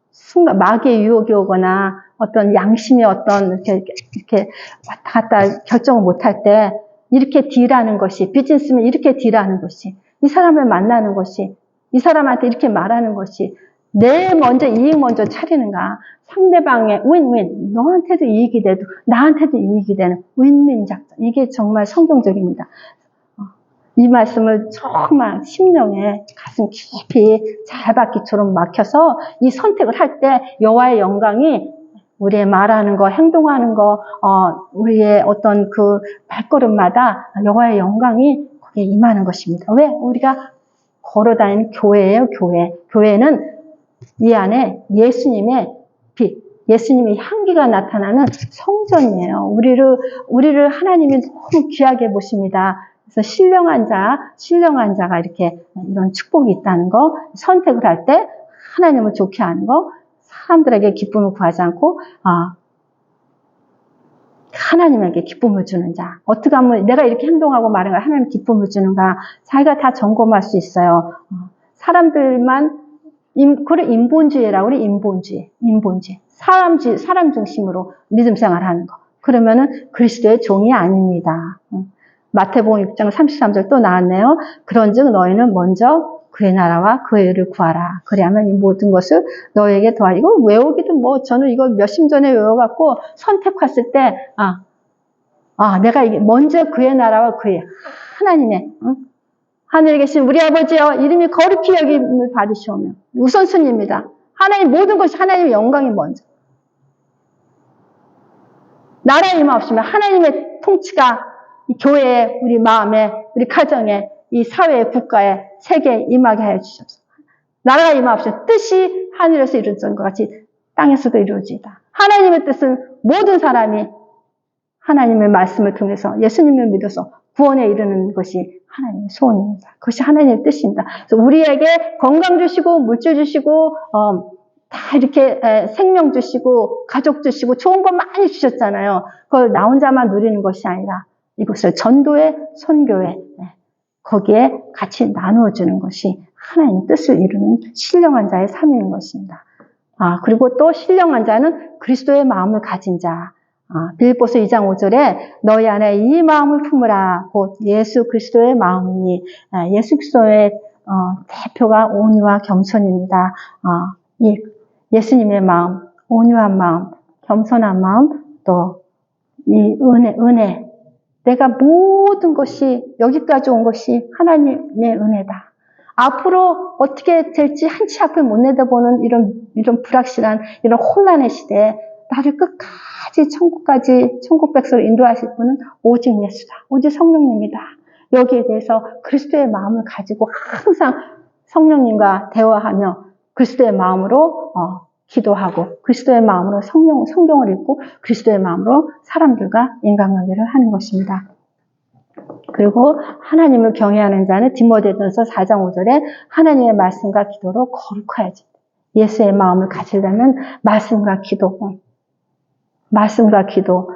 순간 마귀의 유혹이 오거나 어떤 양심이 이렇게 왔다 갔다 결정을 못할 때 이렇게 딜하는 것이, 비즈니스면 이렇게 딜하는 것이, 이 사람을 만나는 것이, 이 사람한테 이렇게 말하는 것이, 이익 먼저 차리는가, 상대방의 윈윈, 너한테도 이익이 되고 나한테도 이익이 되는 윈윈 작전. 이게 정말 성경적입니다. 이 말씀을 정말 심령에 가슴 깊이 잘박기처럼 막혀서 이 선택을 할 때 여호와의 영광이 우리의 말하는 거, 행동하는 거, 우리의 어떤 그 발걸음마다 여호와의 영광이 거기에 임하는 것입니다. 왜? 우리가 걸어다니는 교회예요, 교회. 교회는 이 안에 예수님의 빛, 예수님의 향기가 나타나는 성전이에요. 우리를 하나님이 너무 귀하게 보십니다. 그래서 신령한 자가 이렇게 이런 축복이 있다는 거, 선택을 할 때 하나님을 좋게 하는 거, 사람들에게 기쁨을 구하지 않고 하나님에게 기쁨을 주는 자. 어떻게 하면 내가 이렇게 행동하고 말하는 걸 하나님 기쁨을 주는가? 자기가 다 점검할 수 있어요. 사람들만 그래 인본주의라고 그래. 인본주의. 사람 중심으로 믿음 생활하는 거. 그러면은 그리스도의 종이 아닙니다. 마태복음 6장 33절 또 나왔네요. 그런즉 너희는 먼저 그의 나라와 그의 의를 구하라. 그래야만 이 모든 것을 너희에게 더하라. 이거 외우기도 뭐 저는 이거 몇십 전에 외워갖고 선택했을 때 내가 이게 먼저 그의 나라와 그의 하나님의 하늘에 계신 우리 아버지여 이름이 거룩히 여김을 받으시오며 우선순위입니다. 하나님 모든 것이 하나님의 영광이 먼저. 나라에 임하옵시며 하나님의 통치가 이 교회에 우리 마음에 우리 가정에 이 사회에 국가에 세계에 임하게 하여 주시옵소서. 나라가 임하옵시며 뜻이 하늘에서 이루어진 것 같이 땅에서도 이루어지이다. 하나님의 뜻은 모든 사람이 하나님의 말씀을 통해서 예수님을 믿어서 구원에 이르는 것이 하나님의 소원입니다. 그것이 하나님의 뜻입니다. 그래서 우리에게 건강 주시고 물질 주시고 다 이렇게 생명 주시고 가족 주시고 좋은 거 많이 주셨잖아요. 그걸 나 혼자만 누리는 것이 아니라 이것을 전도에 선교에 거기에 같이 나누어주는 것이 하나님의 뜻을 이루는 신령한 자의 삶인 것입니다. 그리고 또 신령한 자는 그리스도의 마음을 가진 자. 빌립보서 2장 5절에 너희 안에 이 마음을 품으라. 곧 예수 그리스도의 마음이니 예수 그리스도의 대표가 온유와 겸손입니다. 이 예수님의 마음, 온유한 마음, 겸손한 마음, 또 이 은혜. 내가 모든 것이 여기까지 온 것이 하나님의 은혜다. 앞으로 어떻게 될지 한치 앞을 못 내다보는 이런 불확실한 이런 혼란의 시대에 나를 끝까지 천국 백성을 인도하실 분은 오직 예수다. 오직 성령님이다. 여기에 대해서 그리스도의 마음을 가지고 항상 성령님과 대화하며 그리스도의 마음으로 기도하고 그리스도의 마음으로 성경을 읽고 그리스도의 마음으로 사람들과 인간관계를 하는 것입니다. 그리고 하나님을 경외하는 자는 디모데전서 4장 5절에 하나님의 말씀과 기도로 거룩하여지. 예수의 마음을 가지려면 말씀과 기도.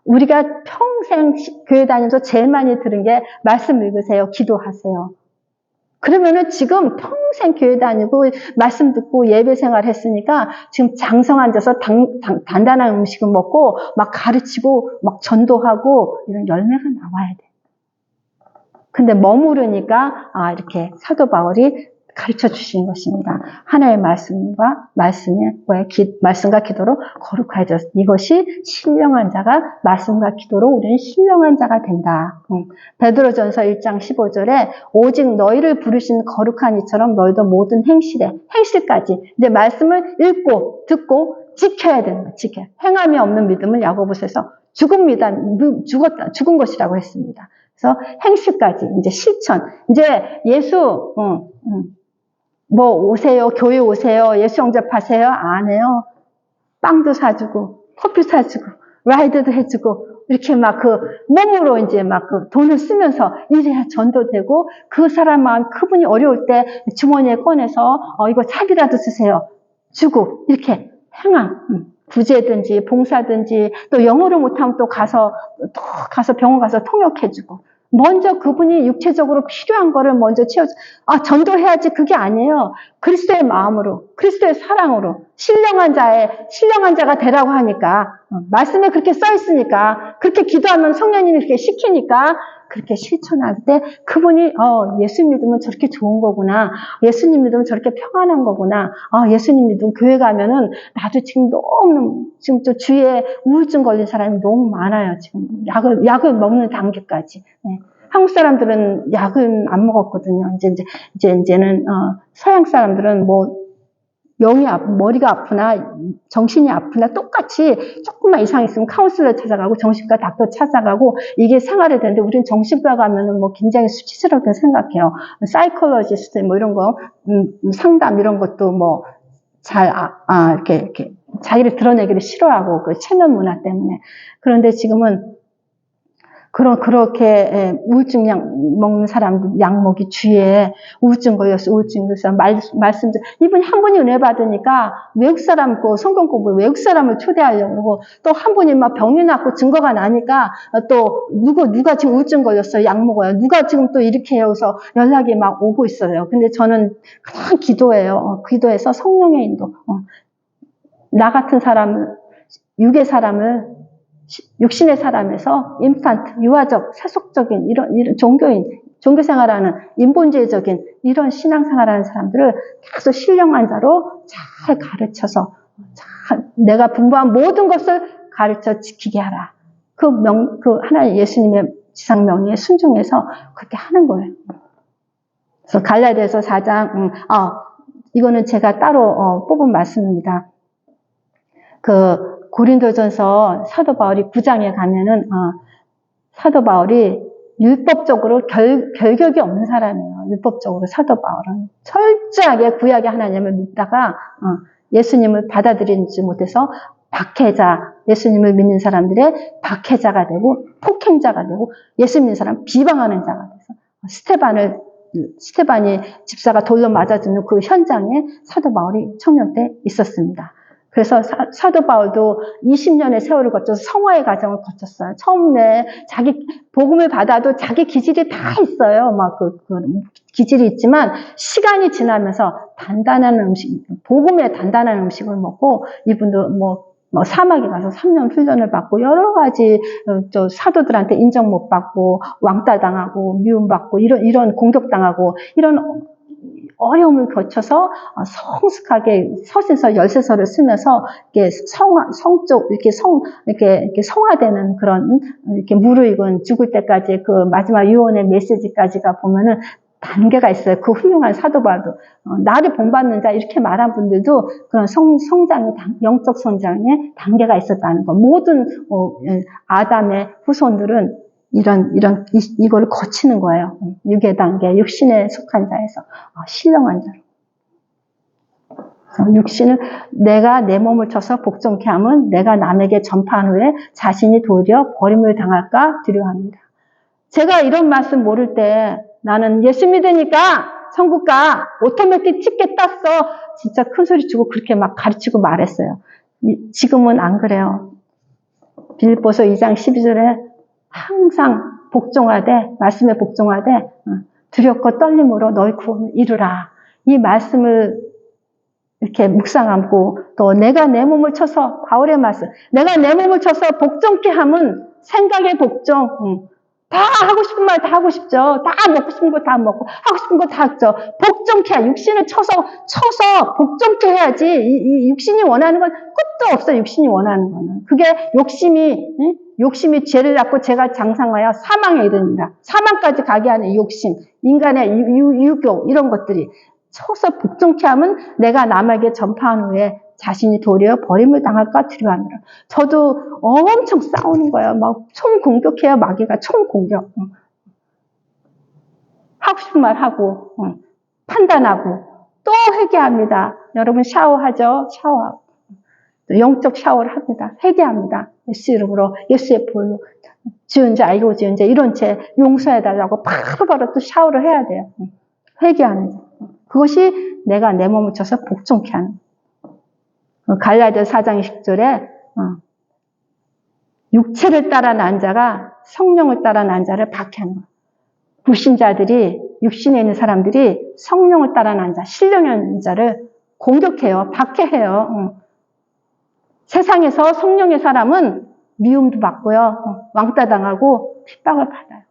우리가 평생 교회 다니면서 제일 많이 들은 게 말씀 읽으세요. 기도하세요. 그러면은 지금 평생 교회 다니고 말씀 듣고 예배 생활 했으니까 지금 장성 앉아서 단단한 음식을 먹고 막 가르치고 막 전도하고 이런 열매가 나와야 돼. 근데 머무르니까 이렇게 사도 바울이 가르쳐 주신 것입니다. 하나님의 말씀과 기도로 거룩하여져. 이것이 신령한 자가 말씀과 기도로 우리는 신령한 자가 된다. 베드로전서 1장 15절에 오직 너희를 부르신 거룩한 이처럼 너희도 모든 행실까지 이제 말씀을 읽고 듣고 지켜야 되는 거예요. 행함이 없는 믿음을 야고보서에서 죽은 것이라고 했습니다. 그래서 행실까지 이제 실천. 이제 예수 뭐 오세요, 교회 오세요, 예수 영접하세요 안 해요. 빵도 사주고 커피 사주고 라이드도 해주고 이렇게 막 몸으로 이제 막 돈을 쓰면서 이래야 전도되고 그 사람 마음 그분이 어려울 때 주머니에 꺼내서 이거 차비라도 쓰세요 주고 이렇게 행함. 구제든지 봉사든지 또 영어를 못하면 또 가서 병원 가서 통역해주고 먼저 그분이 육체적으로 필요한 거를 먼저 채워주고 전도해야지 그게 아니에요. 그리스도의 마음으로 그리스도의 사랑으로 신령한 자가 되라고 하니까 말씀에 그렇게 써 있으니까 그렇게 기도하면 성령님이 그렇게 시키니까 그렇게 실천할 때 그분이 예수 믿으면 저렇게 좋은 거구나. 예수님 믿으면 저렇게 평안한 거구나. 예수님 믿으면 교회 가면은 나도 지금 또 주위에 우울증 걸린 사람이 너무 많아요. 지금 약을 먹는 단계까지. 네. 한국 사람들은 약은 안 먹었거든요. 이제는 서양 사람들은 뭐 머리가 아프나 정신이 아프나 똑같이 조금만 이상 있으면 카운슬러 찾아가고 정신과 닥터 찾아가고 이게 생활이 되는데 우리는 정신과 가면은 뭐 굉장히 수치스럽게 생각해요. 사이콜로지스트 뭐 이런 거 상담 이런 것도 뭐 잘 이렇게 자기를 드러내기를 싫어하고 그 체면 문화 때문에. 그런데 지금은 그렇게 우울증 약 먹는 사람들 약 먹이 주위에 우울증 걸렸어, 우울증 걸렸어 말씀들. 이분이 한 분이 은혜 받으니까 외국 사람 성경 공부 외국 사람을 초대하려고 그러고, 또 한 분이 막 병이 났고 증거가 나니까 또 누가 지금 우울증 걸렸어요, 약 먹어요, 누가 지금 또 이렇게 해요. 그래서 연락이 막 오고 있어요. 근데 저는 그냥 기도해요. 기도해서 성령의 인도. 나 같은 사람을, 육의 사람을 육신의 사람에서 임판트, 유아적, 세속적인 이런 종교 생활하는 인본주의적인 이런 신앙 생활하는 사람들을 계속 신령한 자로 잘 가르쳐서 내가 분부한 모든 것을 가르쳐 지키게 하라. 그 하나님 예수님의 지상 명령에 순종해서 그렇게 하는 거예요. 그래서 갈라디아서 4장, 이거는 제가 따로 뽑은 말씀입니다. 고린도전서 사도 바울이 9장에 가면은 사도 바울이 율법적으로 결격이 없는 사람이에요. 율법적으로 사도 바울은 철저하게 구약의 하나님을 믿다가 예수님을 받아들이지 못해서 박해자, 예수님을 믿는 사람들의 박해자가 되고 폭행자가 되고 예수 믿는 사람 비방하는 자가 돼서 스테반이 집사가 돌로 맞아 죽는 그 현장에 사도 바울이 청년 때 있었습니다. 그래서 사도 바울도 20년의 세월을 거쳐서 성화의 과정을 거쳤어요. 처음에 자기 복음을 받아도 자기 기질이 다 있어요. 막 기질이 있지만 시간이 지나면서 단단한 복음의 단단한 음식을 먹고, 이분도 뭐 사막에 가서 3년 훈련을 받고 여러 가지 사도들한테 인정 못 받고 왕따 당하고 미움받고 이런 공격당하고 이런 어려움을 거쳐서 성숙하게 서신서 열세서를 쓰면서 이렇게 이렇게 성화되는 그런, 이렇게 무르익은 죽을 때까지 그 마지막 유언의 메시지까지가 보면은 단계가 있어요. 그 훌륭한 사도 바울도 나를 본받는 자 이렇게 말한 분들도 그런 영적 성장의 단계가 있었다는 거. 모든 아담의 후손들은 이거를 거치는 거예요. 육의 단계, 육신에 속한 자에서 신령한 자로. 육신을 내가 내 몸을 쳐서 복종케 함은 내가 남에게 전파한 후에 자신이 도리어 버림을 당할까 두려워합니다. 제가 이런 말씀 모를 때 나는 예수 믿으니까 천국 가, 오토매틱 티켓 땄어, 진짜 큰 소리 치고 그렇게 막 가르치고 말했어요. 지금은 안 그래요. 빌립보서 2장 12절에 항상 복종하되, 말씀에 복종하되 두렵고 떨림으로 너희 구원을 이루라. 이 말씀을 이렇게 묵상하고, 또 내가 내 몸을 쳐서, 바울의 말씀, 내가 내 몸을 쳐서 복종케 함은 생각의 복종. 다 하고 싶은 말 다 하고 싶죠. 다 먹고 싶은 거 다 먹고 하고 싶은 거 다 하죠. 복종케, 육신을 쳐서 복종케 해야지. 이 육신이 원하는 건 끝도 없어. 육신이 원하는 거는 그게 욕심이 죄를 낳고 죄가 장상하여 사망에 이릅니다. 사망까지 가게 하는 욕심, 인간의 유교 이런 것들이 쳐서 복종케 하면 내가 남에게 전파한 후에 자신이 도리어 버림을 당할까 두려워하느라. 저도 엄청 싸우는 거예요. 막 총 공격해요. 마귀가 총 공격. 하고 싶은 말 하고, 판단하고, 또 회개합니다. 여러분 샤워하죠? 샤워하고. 또 영적 샤워를 합니다. 회개합니다. 예수 이름으로, 예수의 볼로. 지은 죄, 알고 지은 죄, 이런 죄 용서해달라고 바로바로 또 샤워를 해야 돼요. 회개하는 자. 그것이 내가 내 몸을 쳐서 복종케 하는. 갈라디아 4장 10절에 육체를 따라 난 자가 성령을 따라 난 자를 박해하는 거예요. 불신자들이, 육신에 있는 사람들이 성령을 따라 난 자, 신령의 있는 자를 공격해요. 박해해요. 세상에서 성령의 사람은 미움도 받고요. 왕따 당하고 핍박을 받아요.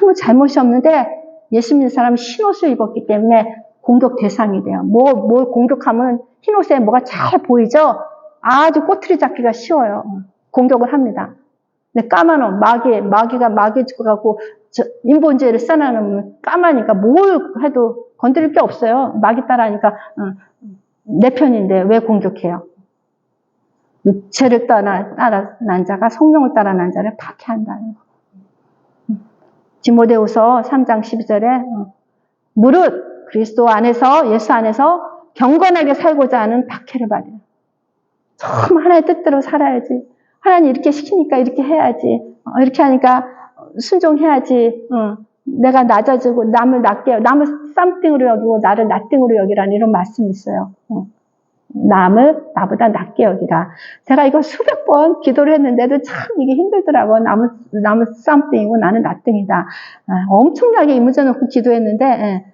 아무 잘못이 없는데 예수 믿는 사람은 흰옷을 입었기 때문에 공격 대상이 돼요. 뭘 공격하면 흰옷에 뭐가 잘 보이죠? 아주 꼬투리 잡기가 쉬워요. 공격을 합니다. 근데 까만 옷, 마귀가 죽어갖고 인본주의를 써놔놓으면 까마니까 뭘 해도 건드릴 게 없어요. 마귀 따라하니까 내 편인데 왜 공격해요? 육체를 따라 난 자가 성령을 따라 난 자를 박해한다는 거. 디모데후서 3장 12절에 무릇 그리스도 안에서, 예수 안에서 경건하게 살고자 하는 박해를 받아요. 처음 하나의 뜻대로 살아야지. 하나님 이렇게 시키니까 이렇게 해야지. 이렇게 하니까 순종해야지. 내가 낮아지고 남을 썸띵으로 여기고 나를 나띵으로 여기라는 이런 말씀이 있어요. 남을 나보다 낮게 여기라. 제가 이거 수백 번 기도를 했는데도 참 이게 힘들더라고요. 남은 썸띵이고 나는 나띵이다. 엄청나게 이무져놓고 기도했는데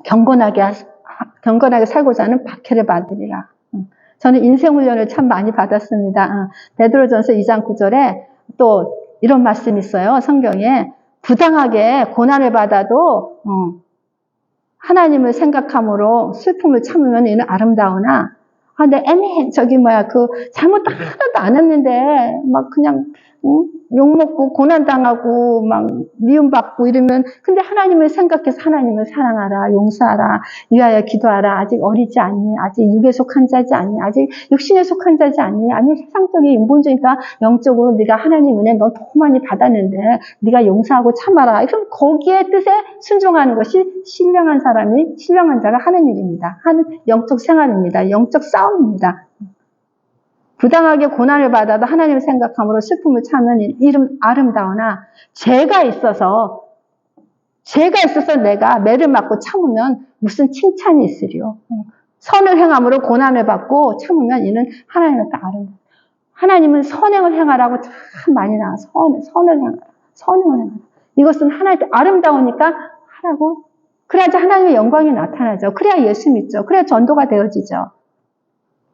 경건하게 살고자 하는 박해를 받으리라. 저는 인생 훈련을 참 많이 받았습니다. 베드로전서 2장 9절에 또 이런 말씀이 있어요. 성경에 부당하게 고난을 받아도 하나님을 생각함으로 슬픔을 참으면 이는 아름다우나 근데 잘못 하나도 안 했는데 막 그냥 욕먹고 고난당하고 막 미움받고 이러면 근데 하나님을 생각해서 하나님을 사랑하라 용서하라 위하여 기도하라 아직 어리지 않니 아직 육에 속한 자지 않니 아직 육신에 속한 자지 않니 아니 세상적인 인본주의가 영적으로 네가 하나님 은혜 너 너무 많이 받았는데 네가 용서하고 참아라 그럼 거기에 뜻에 순종하는 것이 신령한 자가 하는 일입니다. 하는 영적 생활입니다. 영적 싸움입니다. 부당하게 고난을 받아도 하나님을 생각함으로 슬픔을 참으면 이름 아름다우나 죄가 있어서 내가 매를 맞고 참으면 무슨 칭찬이 있으리요. 선을 행함으로 고난을 받고 참으면 이는 하나님을 딱 아름다워. 하나님은 선행을 행하라고 참 많이 나와. 선을 행하라. 이것은 하나님께 아름다우니까 하라고. 그래야지 하나님의 영광이 나타나죠. 그래야 예수 믿죠. 그래야 전도가 되어지죠.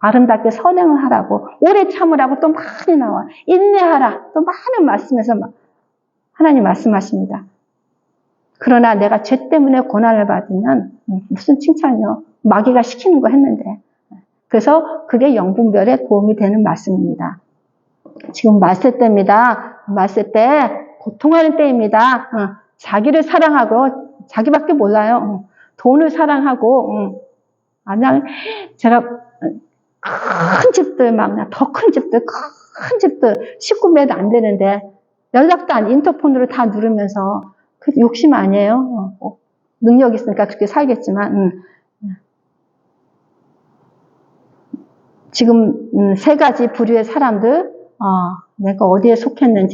아름답게 선행을 하라고 오래 참으라고 또 많이 나와 인내하라 또 많은 말씀에서 하나님 말씀하십니다. 그러나 내가 죄 때문에 고난을 받으면 무슨 칭찬이요 마귀가 시키는 거 했는데 그래서 그게 영분별에 도움이 되는 말씀입니다. 지금 말세 때입니다. 말세 때 고통하는 때입니다. 자기를 사랑하고 자기밖에 몰라요. 돈을 사랑하고 제가 큰 집들 더 큰 집들 식구매도 안 되는데 연락도 인터폰으로 다 누르면서 그 욕심 아니에요. 능력 있으니까 그렇게 살겠지만 지금 세 가지 부류의 사람들 내가 어디에 속했는지